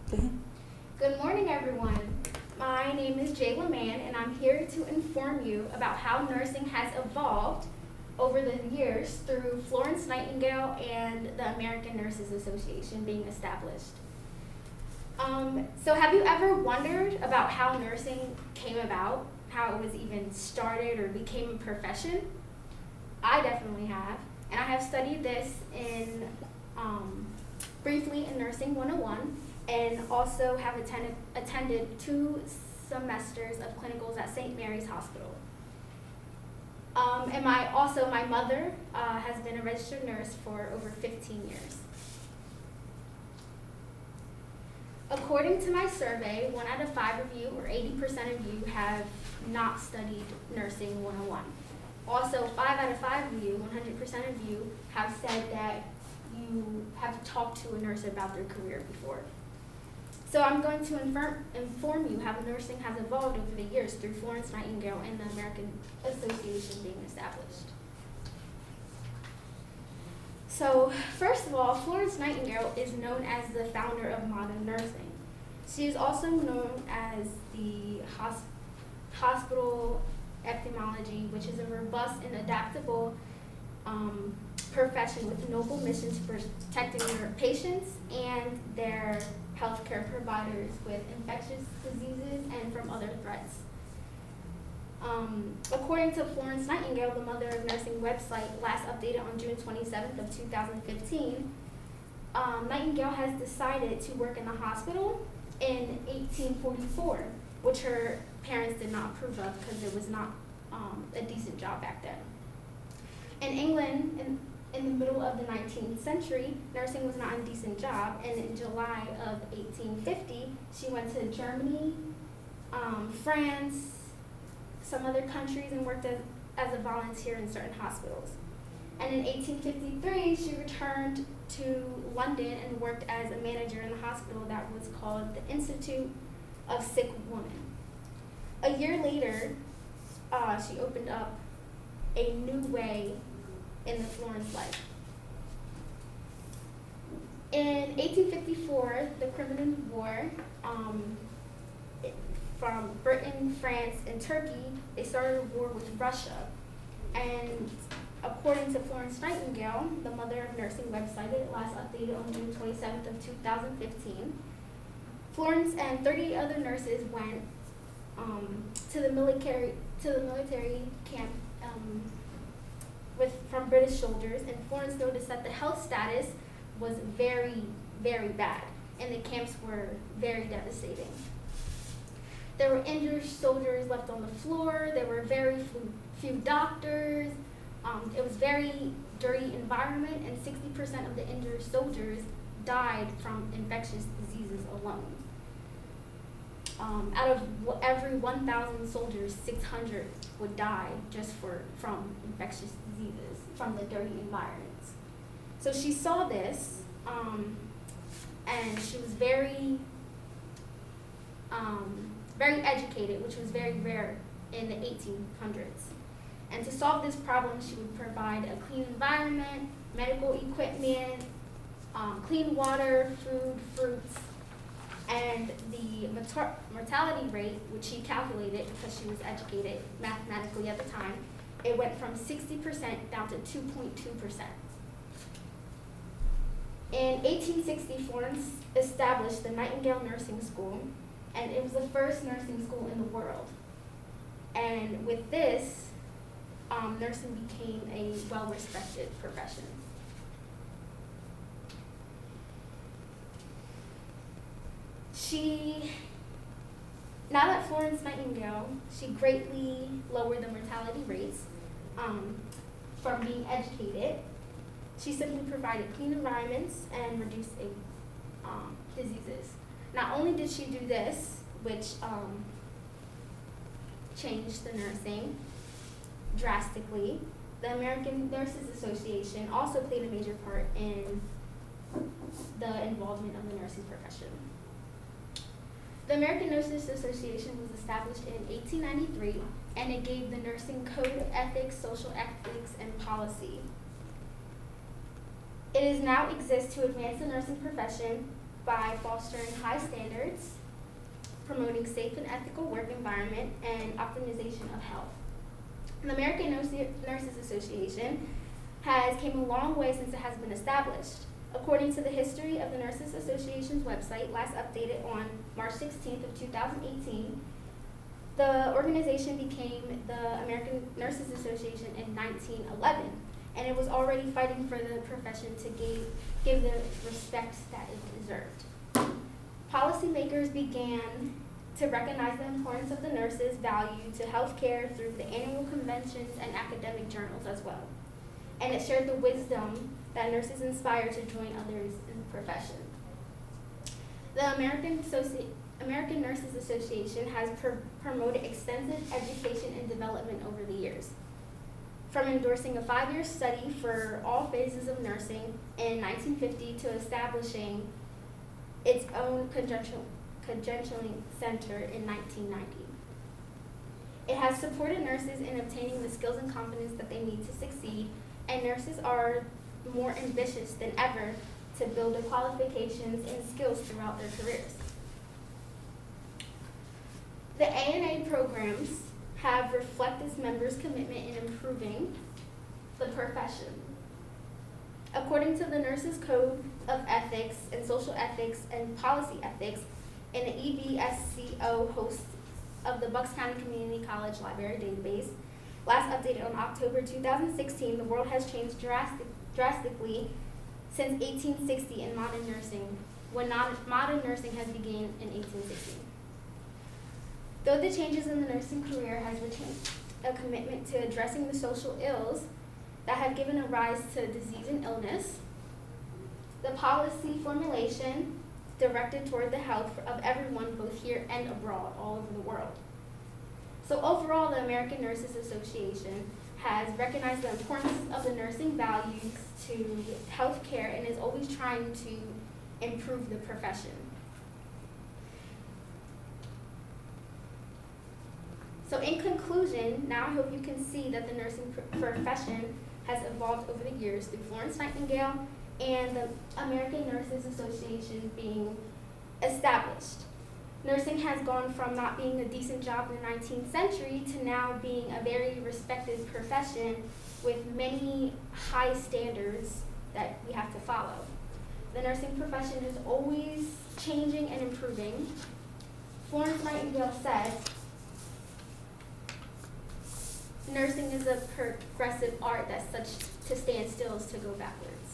Good morning, everyone. My name is Jayla-M, and I'm here to inform you about how nursing has evolved over the years through Florence Nightingale and the American Nurses Association being established. So have you ever wondered about how nursing came about, how it was even started or became a profession? I definitely have, and I have studied this in briefly in Nursing 101, and also have attended 2 semesters of clinicals at St. Mary's Hospital. And my mother has been a registered nurse for over 15 years. According to my survey, 1 out of 5 of you, or 80% of you, have not studied Nursing 101. Also, 5 out of 5 of you, 100% of you, have said that you have talked to a nurse about their career before. So I'm going to inform you how nursing has evolved over the years through Florence Nightingale and the American Association being established. So first of all, Florence Nightingale is known as the founder of modern nursing. She is also known as the hospital epidemiology, which is a robust and adaptable profession with a noble mission to protecting their patients and their healthcare providers with infectious diseases and from other threats. According to Florence Nightingale, the Mother of Nursing website, last updated on June 27th of 2015, Nightingale has decided to work in the hospital in 1844, which her parents did not approve of because it was not a decent job back then. In England, in the middle of the 19th century, nursing was not a decent job, and in July of 1850, she went to Germany, France, some other countries, and worked as a volunteer in certain hospitals. And in 1853, she returned to London and worked as a manager in the hospital that was called the Institute of Sick Women. A year later, she opened up a new way in the Florence life. In 1854, the Crimean War, from Britain, France, and Turkey, they started a war with Russia. And according to Florence Nightingale, the Mother of Nursing website, it last updated on June 27th of 2015, Florence and 38 other nurses went to the military camp from British soldiers, and Florence noticed that the health status was very, very bad, and the camps were very devastating. There were injured soldiers left on the floor, there were very few doctors, it was very dirty environment, and 60% of the injured soldiers died from infectious diseases alone. Out of every 1,000 soldiers, 600 would die just from infectious diseases from the dirty environments. So she saw this, and she was very educated, which was very rare in the 1800s. And to solve this problem, she would provide a clean environment, medical equipment, clean water, food, fruits, and the mortality rate, which she calculated because she was educated mathematically at the time, it went from 60% down to 2.2%. In 1860, Florence established the Nightingale Nursing School, and it was the first nursing school in the world. And with this, nursing became a well-respected profession. Now that Florence Nightingale, she greatly lowered the mortality rates from being educated. She simply provided clean environments and reduced diseases. Not only did she do this, which changed the nursing drastically, the American Nurses Association also played a major part in the involvement of the nursing profession. The American Nurses Association was established in 1893, and it gave the nursing code of ethics, social ethics, and policy. It is now exists to advance the nursing profession by fostering high standards, promoting safe and ethical work environment, and optimization of health. The American Nurses Association has came a long way since it has been established. According to the history of the Nurses Association's website, last updated on March 16th of 2018, the organization became the American Nurses Association in 1911, and it was already fighting for the profession to give the respect that it deserved. Policymakers began to recognize the importance of the nurses' value to healthcare through the annual conventions and academic journals as well. And it shared the wisdom that nurses inspire to join others in the profession. The American Nurses Association has promoted extensive education and development over the years, from endorsing a 5-year study for all phases of nursing in 1950 to establishing its own credentialing center in 1990. It has supported nurses in obtaining the skills and confidence that they need to succeed, and nurses are more ambitious than ever to build their qualifications and skills throughout their careers. The ANA programs have reflected its members' commitment in improving the profession. According to the Nurses Code of Ethics and Social Ethics and Policy Ethics, and the EBSCO host of the Bucks County Community College Library Database, last updated on October 2016, the world has changed drastically since 1860 in modern nursing, when modern nursing has begun in 1860. Though the changes in the nursing career has retained a commitment to addressing the social ills that have given a rise to disease and illness, the policy formulation directed toward the health of everyone both here and abroad, all over the world. So overall, the American Nurses Association has recognized the importance of the nursing values to healthcare and is always trying to improve the profession. So in conclusion, now I hope you can see that the nursing profession has evolved over the years through Florence Nightingale and the American Nurses Association being established. Nursing has gone from not being a decent job in the 19th century to now being a very respected profession with many high standards that we have to follow. The nursing profession is always changing and improving. Florence Nightingale said, "Nursing is a progressive art that such to stand still is to go backwards."